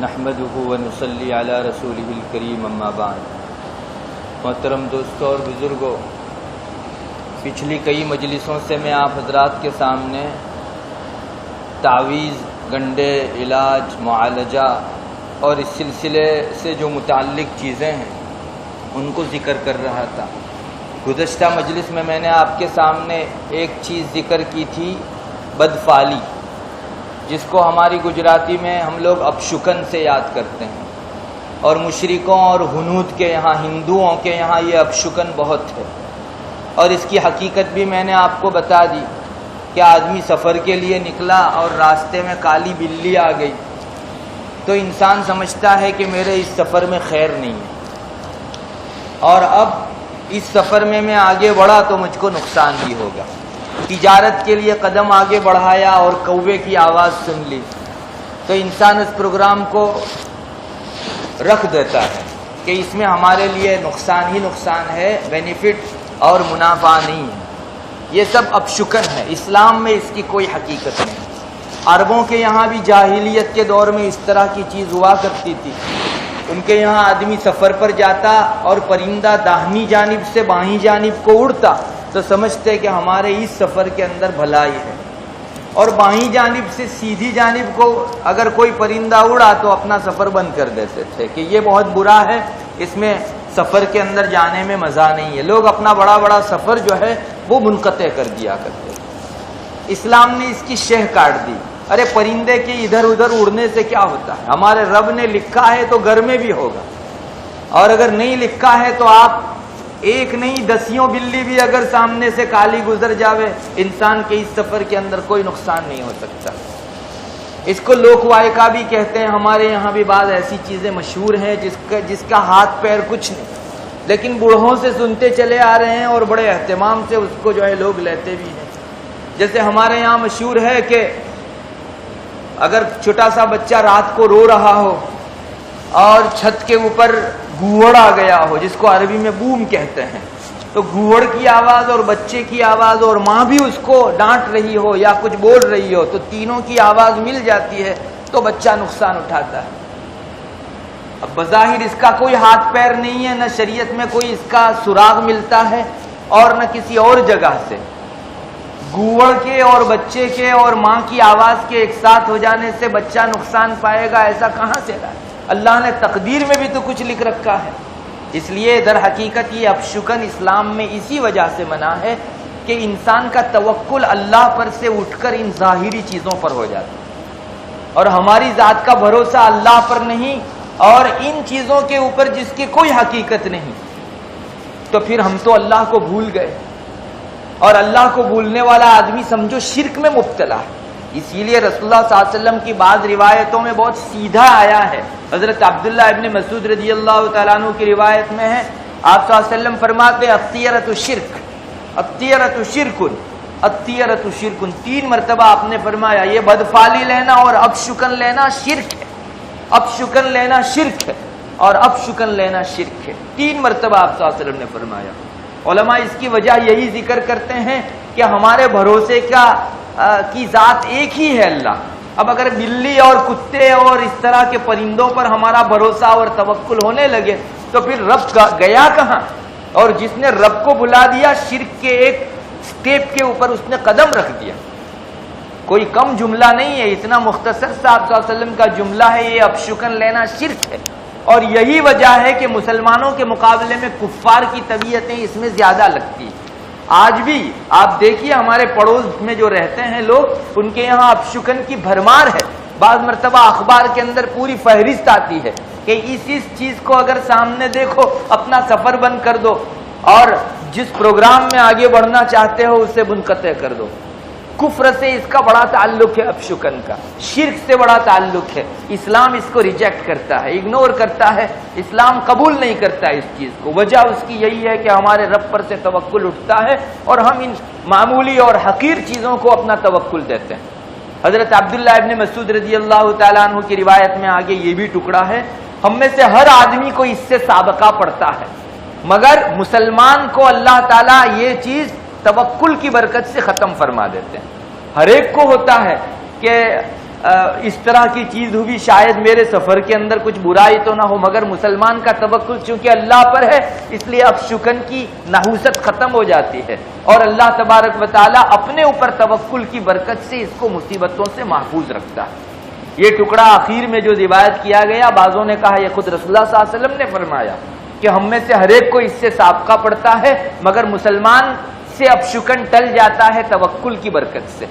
نحمدہ ونصلی علی رسولہ الکریم اما بعد۔ محترم دوستوں اور بزرگوں، پچھلی کئی مجلسوں سے میں آپ حضرات کے سامنے تعویذ، گنڈے، علاج، معالجہ اور اس سلسلے سے جو متعلق چیزیں ہیں ان کو ذکر کر رہا تھا۔ گزشتہ مجلس میں نے آپ کے سامنے ایک چیز ذکر کی تھی، بدفعلی، جس کو ہماری گجراتی میں ہم لوگ اپشکن سے یاد کرتے ہیں، اور مشرکوں اور ہنود کے یہاں، ہندوؤں کے یہاں یہ اپشکن بہت ہے، اور اس کی حقیقت بھی میں نے آپ کو بتا دی کہ آدمی سفر کے لیے نکلا اور راستے میں کالی بلی آ گئی تو انسان سمجھتا ہے کہ میرے اس سفر میں خیر نہیں ہے، اور اب اس سفر میں آگے بڑھا تو مجھ کو نقصان بھی ہوگا۔ تجارت کے لیے قدم آگے بڑھایا اور کوے کی آواز سن لی تو انسان اس پروگرام کو رکھ دیتا ہے کہ اس میں ہمارے لیے نقصان ہی نقصان ہے، بینیفٹ اور منافع نہیں ہے۔ یہ سب اپشکن ہے، اسلام میں اس کی کوئی حقیقت نہیں۔ عربوں کے یہاں بھی جاہلیت کے دور میں اس طرح کی چیز ہوا کرتی تھی۔ ان کے یہاں آدمی سفر پر جاتا اور پرندہ داہنی جانب سے بائیں جانب کو اڑتا تو سمجھتے کہ ہمارے اس سفر کے اندر بھلائی ہے، اور بائیں جانب سے سیدھی جانب کو اگر کوئی پرندہ اڑا تو اپنا سفر بند کر دیتے تھے کہ یہ بہت برا ہے، اس میں سفر کے اندر جانے میں مزہ نہیں ہے۔ لوگ اپنا بڑا بڑا سفر جو ہے وہ منقطع کر دیا کرتے تھے۔ اسلام نے اس کی شہ کاٹ دی۔ ارے پرندے کے ادھر ادھر اڑنے سے کیا ہوتا ہے؟ ہمارے رب نے لکھا ہے تو گھر میں بھی ہوگا، اور اگر نہیں لکھا ہے تو آپ ایک نہیں دسیوں بلی بھی اگر سامنے سے کالی گزر جاوے، انسان کے اس سفر کے اندر کوئی نقصان نہیں ہو سکتا۔ اس کو لوک وائکا بھی کہتے ہیں۔ ہمارے یہاں بھی بعض ایسی چیزیں مشہور ہیں جس کا ہاتھ پیر کچھ نہیں، لیکن بوڑھوں سے سنتے چلے آ رہے ہیں اور بڑے اہتمام سے اس کو جو ہے لوگ لیتے بھی ہیں۔ جیسے ہمارے یہاں مشہور ہے کہ اگر چھوٹا سا بچہ رات کو رو رہا ہو اور چھت کے اوپر گوڑ آ گیا ہو، جس کو عربی میں بوم کہتے ہیں، تو گوڑ کی آواز اور بچے کی آواز اور ماں بھی اس کو ڈانٹ رہی ہو یا کچھ بول رہی ہو تو تینوں کی آواز مل جاتی ہے تو بچہ نقصان اٹھاتا ہے۔ اب بظاہر اس کا کوئی ہاتھ پیر نہیں ہے، نہ شریعت میں کوئی اس کا سراغ ملتا ہے اور نہ کسی اور جگہ سے۔ گوڑ کے اور بچے کے اور ماں کی آواز کے ایک ساتھ ہو جانے سے بچہ نقصان پائے گا، ایسا کہاں سے ہے؟ اللہ نے تقدیر میں بھی تو کچھ لکھ رکھا ہے۔ اس لیے در حقیقت یہ اپشکن اسلام میں اسی وجہ سے منع ہے کہ انسان کا توکل اللہ پر سے اٹھ کر ان ظاہری چیزوں پر ہو جاتا ہے، اور ہماری ذات کا بھروسہ اللہ پر نہیں اور ان چیزوں کے اوپر جس کی کوئی حقیقت نہیں، تو پھر ہم تو اللہ کو بھول گئے، اور اللہ کو بھولنے والا آدمی سمجھو شرک میں مبتلا ہے۔ اسی لیے رسول اللہ صلی اللہ علیہ وسلم کی بعض روایتوں میں بہت سیدھا آیا ہے۔ حضرت عبداللہ ابن مسعود رضی اللہ تعالیٰ عنہ کی روایت میں ہے، آپ صلی اللہ علیہ وسلم فرماتے ہیں الطیرۃ شرک، الطیرۃ شرکن، الطیرۃ شرکن، 3 مرتبہ آپ نے فرمایا یہ بدفعلی لینا اور اپشکن لینا شرک ہے، اپشکن لینا شرک ہے، اور اپشکن لینا شرک ہے، 3 مرتبہ آپ صلی اللہ علیہ وسلم نے فرمایا۔ علماء اس کی وجہ یہی ذکر کرتے ہیں کہ ہمارے بھروسے کی ذات ایک ہی ہے، اللہ۔ اب اگر بلی اور کتے اور اس طرح کے پرندوں پر ہمارا بھروسہ اور توکل ہونے لگے تو پھر رب گیا کہاں؟ اور جس نے رب کو بلا دیا، شرک کے ایک سٹیپ کے اوپر اس نے قدم رکھ دیا۔ کوئی کم جملہ نہیں ہے، اتنا مختصر سا آپ صلی اللہ علیہ وسلم کا جملہ ہے، یہ اپشکن لینا شرک ہے۔ اور یہی وجہ ہے کہ مسلمانوں کے مقابلے میں کفار کی طبیعتیں اس میں زیادہ لگتی ہیں۔ آج بھی آپ دیکھیے ہمارے پڑوس میں جو رہتے ہیں لوگ، ان کے یہاں اپشکن کی بھرمار ہے۔ بعض مرتبہ اخبار کے اندر پوری فہرست آتی ہے کہ اس چیز کو اگر سامنے دیکھو اپنا سفر بند کر دو، اور جس پروگرام میں آگے بڑھنا چاہتے ہو اسے منقطع کر دو۔ کفر سے اس کا بڑا تعلق ہے، اپشکن کا شرک سے بڑا تعلق ہے۔ اسلام اس کو ریجیکٹ کرتا ہے، اگنور کرتا ہے، اسلام قبول نہیں کرتا اس چیز کو۔ وجہ اس کی یہی ہے کہ ہمارے رب پر سے توکل اٹھتا ہے اور ہم ان معمولی اور حقیر چیزوں کو اپنا توکل دیتے ہیں۔ حضرت عبداللہ ابن مسعود رضی اللہ تعالیٰ عنہ کی روایت میں آگے یہ بھی ٹکڑا ہے، ہم میں سے ہر آدمی کو اس سے سابقہ پڑتا ہے، مگر مسلمان کو اللہ تعالیٰ یہ چیز توکل کی برکت سے ختم فرما دیتے ہیں۔ ہر ایک کو ہوتا ہے کہ اس طرح کی چیز ہوئی، شاید میرے سفر کے اندر کچھ برائی تو نہ ہو، مگر مسلمان کا توکل چونکہ اللہ پر ہے اس لیے اب شکن کی نحوست ختم ہو جاتی ہے، اور اللہ تبارک و تعالیٰ اپنے اوپر توکل کی برکت سے اس کو مصیبتوں سے محفوظ رکھتا ہے۔ یہ ٹکڑا آخر میں جو روایت کیا گیا، بعضوں نے کہا یہ خود رسول اللہ صلی اللہ علیہ وسلم نے فرمایا کہ ہم میں سے ہر ایک کو اس سے سابقہ پڑتا ہے، مگر مسلمان سے اب شکن ٹل جاتا ہے توکل کی برکت سے۔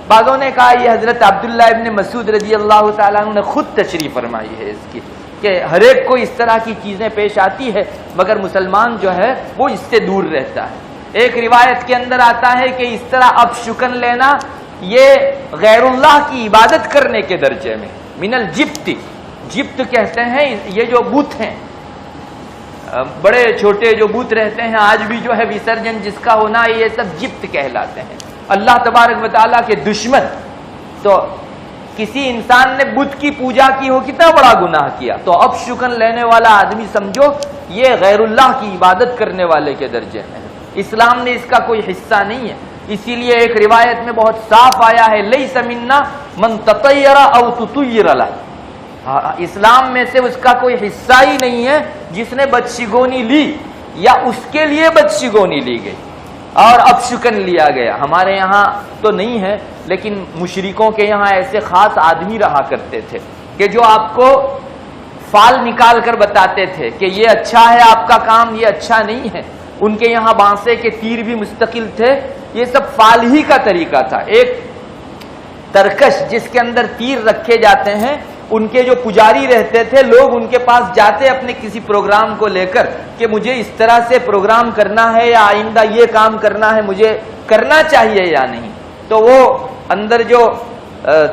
بعضوں نے کہا یہ حضرت عبداللہ ابن مسعود رضی اللہ تعالیٰ عنہ نے خود تشریح فرمائی ہے اس کی، کہ ہر ایک کو اس طرح کی چیزیں پیش آتی ہے مگر مسلمان جو ہے وہ اس سے دور رہتا ہے۔ ایک روایت کے اندر آتا ہے کہ اس طرح اب شکن لینا یہ غیر اللہ کی عبادت کرنے کے درجے میں، من الجبت، جبت کہتے ہیں یہ جو بت ہیں، بڑے چھوٹے جو بت رہتے ہیں آج بھی جو ہے وسرجن جس کا ہونا ہے، یہ سب جبت کہلاتے ہیں، اللہ تبارک و تعالیٰ کے دشمن۔ تو کسی انسان نے بت کی پوجا کی ہو، کتنا بڑا گناہ کیا، تو اب شکن لینے والا آدمی سمجھو یہ غیر اللہ کی عبادت کرنے والے کے درجے میں ہے، اسلام نے اس کا کوئی حصہ نہیں ہے۔ اسی لیے ایک روایت میں بہت صاف آیا ہے لیس منا من تطیر او تطیر لہ، اسلام میں سے اس کا کوئی حصہ ہی نہیں ہے جس نے بدشگونی لی یا اس کے لیے بدشگونی لی گئی اور اب شکن لیا گیا۔ ہمارے یہاں تو نہیں ہے لیکن مشرکوں کے یہاں ایسے خاص آدمی رہا کرتے تھے کہ جو آپ کو فال نکال کر بتاتے تھے کہ یہ اچھا ہے آپ کا کام، یہ اچھا نہیں ہے۔ ان کے یہاں بانسے کے تیر بھی مستقل تھے، یہ سب فال ہی کا طریقہ تھا۔ ایک ترکش جس کے اندر تیر رکھے جاتے ہیں، ان کے جو پجاری رہتے تھے لوگ ان کے پاس جاتے اپنے کسی پروگرام کو لے کر کہ مجھے اس طرح سے پروگرام کرنا ہے یا آئندہ یہ کام کرنا ہے، مجھے کرنا چاہیے یا نہیں، تو وہ اندر جو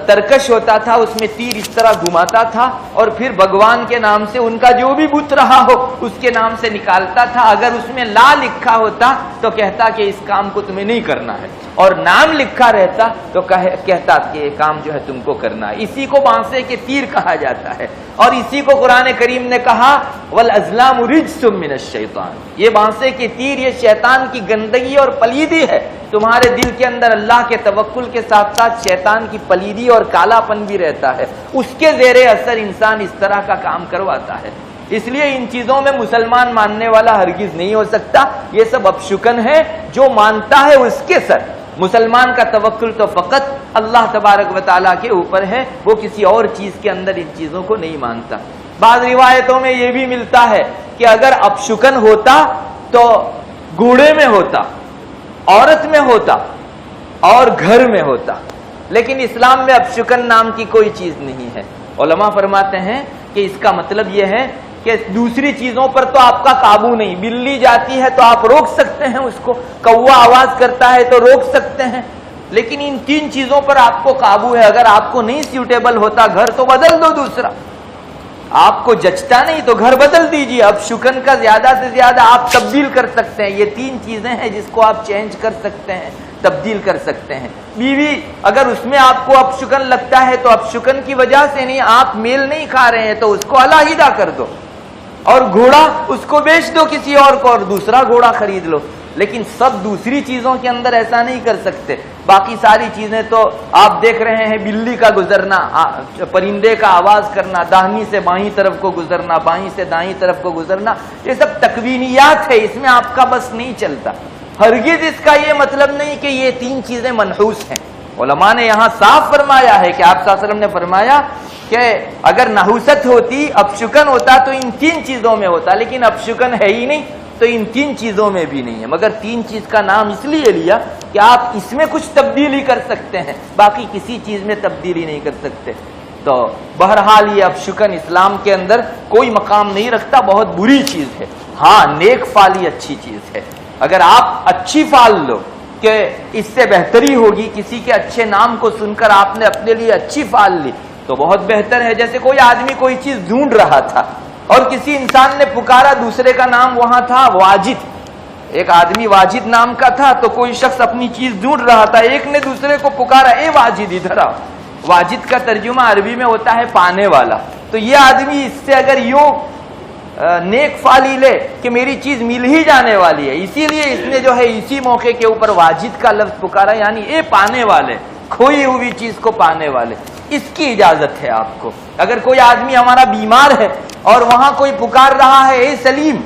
ترکش ہوتا تھا اس میں تیر اس طرح گھماتا تھا اور پھر بھگوان کے نام سے ان کا جو بھی بت رہا ہو اس کے نام سے نکالتا تھا۔ اگر اس میں لا لکھا ہوتا تو کہتا کہ اس کام کو تمہیں نہیں کرنا ہے، اور نام لکھا رہتا تو کہتا کہ یہ کام جو ہے تم کو کرنا ہے۔ اسی کو بانسے کے تیر کہا جاتا ہے، اور اسی کو قرآن کریم نے کہا والازلام رجس من الشیطان، یہ بانسے کے تیر یہ شیطان کی گندگی اور پلیدی ہے۔ تمہارے دل کے اندر اللہ کے توکل کے ساتھ ساتھ شیطان کی پلیدی اور کالا پن بھی رہتا ہے، اس کے زیر اثر انسان اس طرح کا کام کرواتا ہے۔ اس لیے ان چیزوں میں مسلمان ماننے والا ہرگز نہیں ہو سکتا، یہ سب اپشکن ہے، جو مانتا ہے اس کے سر۔ مسلمان کا توکل تو فقط اللہ تبارک و تعالیٰ کے اوپر ہے، وہ کسی اور چیز کے اندر ان چیزوں کو نہیں مانتا۔ بعض روایتوں میں یہ بھی ملتا ہے کہ اگر اپشکن ہوتا تو گھوڑے میں ہوتا، عورت میں ہوتا اور گھر میں ہوتا، لیکن اسلام میں اپشکن نام کی کوئی چیز نہیں ہے۔ علماء فرماتے ہیں کہ اس کا مطلب یہ ہے کہ دوسری چیزوں پر تو آپ کا قابو نہیں، بلی جاتی ہے تو آپ روک سکتے ہیں اس کو، کوا آواز کرتا ہے تو روک سکتے ہیں، لیکن ان تین چیزوں پر آپ کو قابو ہے۔ اگر آپ کو نہیں سیوٹیبل ہوتا گھر تو بدل دو دوسرا، آپ کو جچتا نہیں تو گھر بدل دیجیے۔ اب شکن کا زیادہ سے زیادہ آپ تبدیل کر سکتے ہیں، یہ تین چیزیں ہیں جس کو آپ چینج کر سکتے ہیں، تبدیل کر سکتے ہیں۔ بیوی اگر اس میں آپ کو اب شکن لگتا ہے تو اب شکن کی وجہ سے نہیں، آپ میل نہیں کھا رہے ہیں تو اس کو علیحدہ کر دو، اور گھوڑا اس کو بیچ دو کسی اور کو اور دوسرا گھوڑا خرید لو۔ لیکن سب دوسری چیزوں کے اندر ایسا نہیں کر سکتے۔ باقی ساری چیزیں تو آپ دیکھ رہے ہیں، بلی کا گزرنا، پرندے کا آواز کرنا، داہنی سے بائیں طرف کو گزرنا، بائیں سے دائیں طرف کو گزرنا، یہ سب تکوینیات ہے، اس میں آپ کا بس نہیں چلتا۔ ہرگز اس کا یہ مطلب نہیں کہ یہ تین چیزیں منحوس ہیں۔ علماء نے یہاں صاف فرمایا ہے کہ آپ صلی اللہ علیہ وسلم نے فرمایا کہ اگر نحوست ہوتی، اپشکن ہوتا تو ان تین چیزوں میں ہوتا، لیکن اپشکن ہے ہی نہیں تو ان تین چیزوں میں بھی نہیں ہے۔ مگر تین چیز کا نام اس لیے لیا کہ آپ اس میں کچھ تبدیلی کر سکتے ہیں، باقی کسی چیز میں تبدیلی نہیں کر سکتے۔ تو بہرحال یہ اپشکن اسلام کے اندر کوئی مقام نہیں رکھتا، بہت بری چیز ہے۔ ہاں نیک فالی اچھی چیز ہے، اگر آپ اچھی فال لو کہ اس سے بہتری ہوگی، کسی کے اچھے نام کو سن کر آپ نے اپنے لیے اچھی فال لی تو بہت بہتر ہے۔ جیسے کوئی آدمی کوئی چیز ڈھونڈ رہا تھا اور کسی انسان نے پکارا، دوسرے کا نام وہاں تھا واجد، ایک آدمی واجد نام کا تھا، تو کوئی شخص اپنی چیز ڈھونڈ رہا تھا، ایک نے دوسرے کو پکارا، اے واجد ادھر آؤ۔ واجد کا ترجمہ عربی میں ہوتا ہے پانے والا۔ تو یہ آدمی اس سے اگر یوں نیک فالی لے کہ میری چیز مل ہی جانے والی ہے، اسی لیے اس نے جو ہے اسی موقع کے اوپر واجد کا لفظ پکارا، یعنی اے پانے والے، کھوئی ہوئی چیز کو پانے والے۔ اس کی اجازت ہے آپ کو. اگر کوئی آدمی ہمارا بیمار ہے اور وہاں کوئی پکار رہا ہے اے سلیم،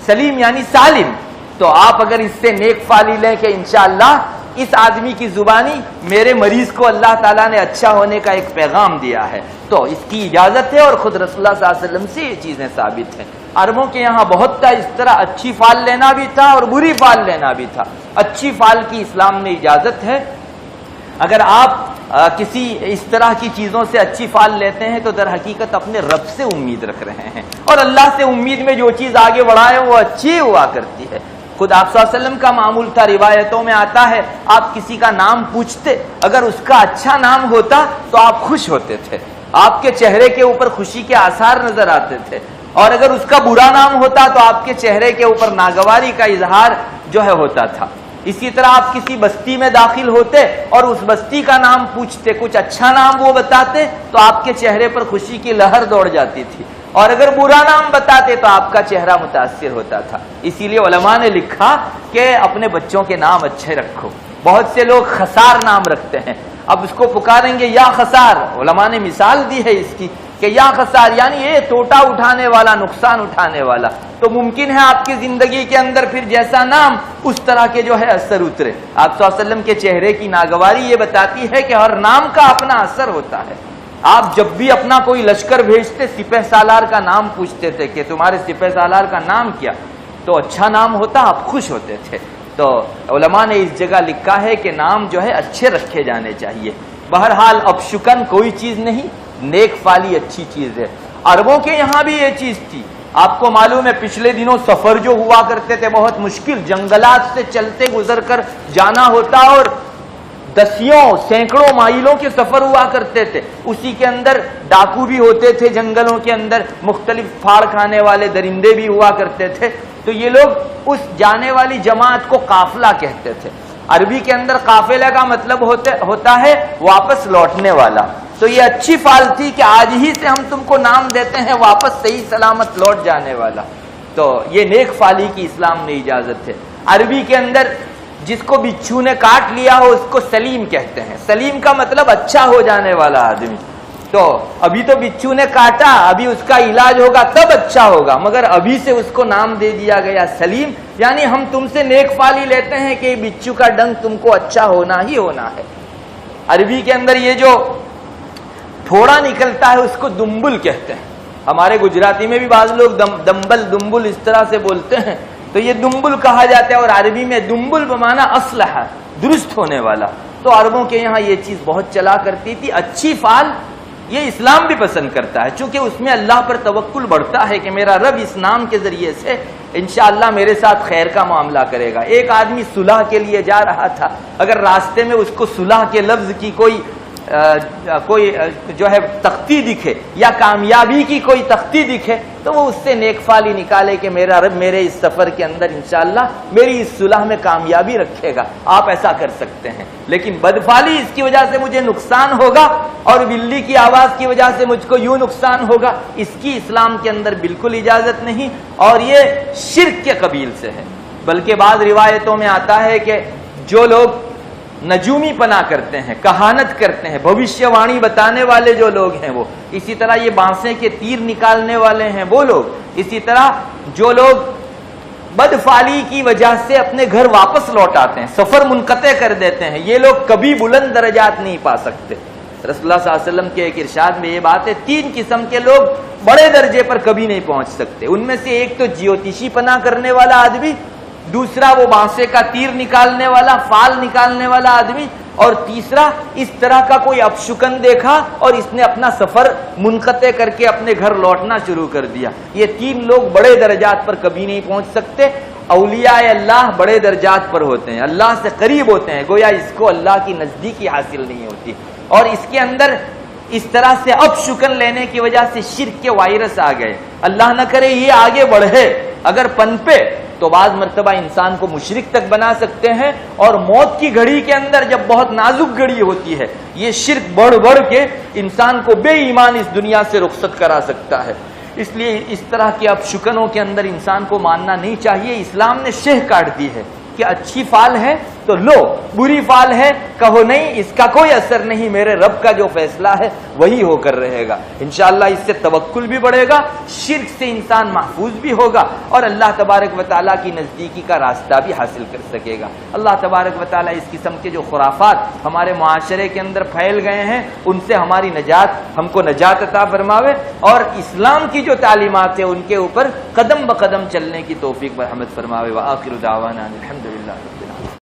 سلیم یعنی سالم، تو آپ اگر اس سے نیک فالی لیں کہ انشاءاللہ اس آدمی کی زبانی میرے مریض کو اللہ تعالیٰ نے اچھا ہونے کا ایک پیغام دیا ہے، تو اس کی اجازت ہے. اور خود رسول اللہ صلی اللہ علیہ وسلم سے یہ چیزیں ثابت ہیں. عربوں کے یہاں بہت تھا اس طرح، اچھی فال لینا بھی تھا اور بری فال لینا بھی تھا. اچھی فال کی اسلام میں اجازت ہے. اگر آپ کسی اس طرح کی چیزوں سے اچھی فال لیتے ہیں تو در حقیقت اپنے رب سے امید رکھ رہے ہیں، اور اللہ سے امید میں جو چیز آگے بڑھائے وہ اچھی ہوا کرتی ہے. خود آپ صلی اللہ علیہ وسلم کا معمول تھا، روایتوں میں آتا ہے آپ کسی کا نام پوچھتے، اگر اس کا اچھا نام ہوتا تو آپ خوش ہوتے تھے، آپ کے چہرے کے اوپر خوشی کے آثار نظر آتے تھے، اور اگر اس کا برا نام ہوتا تو آپ کے چہرے کے اوپر ناگواری کا اظہار جو ہے ہوتا تھا. اسی طرح آپ کسی بستی میں داخل ہوتے اور اس بستی کا نام پوچھتے، کچھ اچھا نام وہ بتاتے تو آپ کے چہرے پر خوشی کی لہر دوڑ جاتی تھی، اور اگر برا نام بتاتے تو آپ کا چہرہ متاثر ہوتا تھا. اسی لیے علماء نے لکھا کہ اپنے بچوں کے نام اچھے رکھو. بہت سے لوگ خسار نام رکھتے ہیں، اب اس کو پکاریں گے یا خسار. علماء نے مثال دی ہے اس کی کہ یا خسار یعنی یہ ٹوٹا اٹھانے والا، نقصان اٹھانے والا. تو ممکن ہے آپ کی زندگی کے اندر پھر جیسا نام اس طرح کے جو ہے اثر اترے. آپ صلی اللہ علیہ وسلم کے چہرے کی ناگواری یہ بتاتی ہے کہ ہر نام کا اپنا اثر ہوتا ہے. آپ جب بھی اپنا کوئی لشکر بھیجتے سپہ سالار کا نام پوچھتے تھے کہ تمہارے سپہ سالار کا نام کیا، تو اچھا نام ہوتا آپ خوش ہوتے تھے. تو علماء نے اس جگہ لکھا ہے کہ نام جو ہے اچھے رکھے جانے چاہیے. بہرحال اب شکن کوئی چیز نہیں، نیک فالی اچھی چیز ہے. عربوں کے یہاں بھی یہ چیز تھی. آپ کو معلوم ہے پچھلے دنوں سفر جو ہوا کرتے تھے بہت مشکل، جنگلات سے چلتے گزر کر جانا ہوتا، اور دسیوں سینکڑوں مائلوں کے سفر ہوا کرتے تھے. اسی کے اندر ڈاکو بھی ہوتے تھے، جنگلوں کے اندر مختلف پھاڑ کھانے والے درندے بھی ہوا کرتے تھے. تو یہ لوگ اس جانے والی جماعت کو قافلہ کہتے تھے. عربی کے اندر قافلہ کا مطلب ہوتا ہے واپس لوٹنے والا. تو یہ اچھی فال تھی کہ آج ہی سے ہم تم کو نام دیتے ہیں واپس صحیح سلامت لوٹ جانے والا. تو یہ نیک فالی کی اسلام میں اجازت ہے. عربی کے اندر جس کو بچھو نے کاٹ لیا ہو اس کو سلیم کہتے ہیں. سلیم کا مطلب اچھا ہو جانے والا آدمی. تو ابھی تو بچھو نے کاٹا، ابھی اس کا علاج ہوگا تب اچھا ہوگا، مگر ابھی سے اس کو نام دے دیا گیا سلیم. یعنی ہم تم سے نیک فالی لیتے ہیں کہ بچھو کا ڈنگ تم کو اچھا ہونا ہی ہونا ہے. عربی کے اندر یہ جو تھوڑا نکلتا ہے اس کو دمبل کہتے ہیں. ہمارے گجراتی میں بھی بعض لوگ دمبل دمبل اس طرح سے بولتے ہیں، تو یہ دمبل کہا جاتا ہے. اور عربی میں دمبل بمانا اصلح، درست ہونے والا. تو عربوں کے یہاں یہ چیز بہت چلا کرتی تھی. اچھی فال یہ اسلام بھی پسند کرتا ہے، چونکہ اس میں اللہ پر توکل بڑھتا ہے کہ میرا رب اس نام کے ذریعے سے انشاءاللہ میرے ساتھ خیر کا معاملہ کرے گا. ایک آدمی صلح کے لیے جا رہا تھا، اگر راستے میں اس کو صلح کے لفظ کی کوئی جو ہے تختی دکھے یا کامیابی کی کوئی تختی دکھے تو وہ اس سے نیک فالی نکالے کہ میرا رب میرے اس سفر کے اندر انشاءاللہ میری اس صلح میں کامیابی رکھے گا. آپ ایسا کر سکتے ہیں. لیکن بدفالی اس کی وجہ سے مجھے نقصان ہوگا اور بلی کی آواز کی وجہ سے مجھ کو یوں نقصان ہوگا، اس کی اسلام کے اندر بالکل اجازت نہیں، اور یہ شرک کے قبیل سے ہے. بلکہ بعض روایتوں میں آتا ہے کہ جو لوگ نجومی پنا کرتے ہیں، کہانت کرتے ہیں، بھوشیہ وانی بتانے والے جو لوگ ہیں وہ، اسی طرح یہ بانسے کے تیر نکالنے والے ہیں وہ لوگ، اسی طرح جو لوگ بدفالی کی وجہ سے اپنے گھر واپس لوٹ آتے ہیں، سفر منقطع کر دیتے ہیں، یہ لوگ کبھی بلند درجات نہیں پا سکتے. رسول اللہ صلی اللہ علیہ وسلم کے ایک ارشاد میں یہ بات ہے، 3 قسم کے لوگ بڑے درجے پر کبھی نہیں پہنچ سکتے. ان میں سے ایک تو جیوتیشی پنا کرنے والا آدمی، دوسرا وہ بانسے کا تیر نکالنے والا، فال نکالنے والا آدمی، اور تیسرا اس طرح کا کوئی اپشکن دیکھا اور اس نے اپنا سفر منقطع کر کے اپنے گھر لوٹنا شروع کر دیا. یہ 3 لوگ بڑے درجات پر کبھی نہیں پہنچ سکتے. اولیاء اللہ بڑے درجات پر ہوتے ہیں، اللہ سے قریب ہوتے ہیں، گویا اس کو اللہ کی نزدیکی حاصل نہیں ہوتی. اور اس کے اندر اس طرح سے اپشکن لینے کی وجہ سے شرک کے وائرس آ گئے. اللہ نہ کرے یہ آگے بڑھے، اگر پنپے تو بعض مرتبہ انسان کو مشرک تک بنا سکتے ہیں. اور موت کی گھڑی کے اندر جب بہت نازک گھڑی ہوتی ہے، یہ شرک بڑھ بڑھ کے انسان کو بے ایمان اس دنیا سے رخصت کرا سکتا ہے. اس لیے اس طرح کے اپشکنوں کے اندر انسان کو ماننا نہیں چاہیے. اسلام نے شہ کاٹ دی ہے کہ اچھی فال ہے تو تو لو بری فال ہے کہو نہیں اس کا کوئی اثر نہیں، میرے رب کا جو فیصلہ ہے وہی ہو کر رہے گا۔ انشاءاللہ اس سے توکل بھی بڑھے گا، شرک سے انسان محفوظ بھی ہوگا اور اللہ تبارک و تعالیٰ کی نزدیکی کا راستہ بھی حاصل کر سکے گا۔ اللہ تبارک و تعالیٰ اس قسم کے جو خرافات ہمارے معاشرے کے اندر پھیل گئے ہیں ان سے ہماری نجات، ہم کو نجات عطا فرماوے اور اسلام کی جو تعلیمات ہیں ان کے اوپر قدم بقدم چلنے کی توفیق مرحمت فرماوے۔ وآخر دعوانا الحمدللہ۔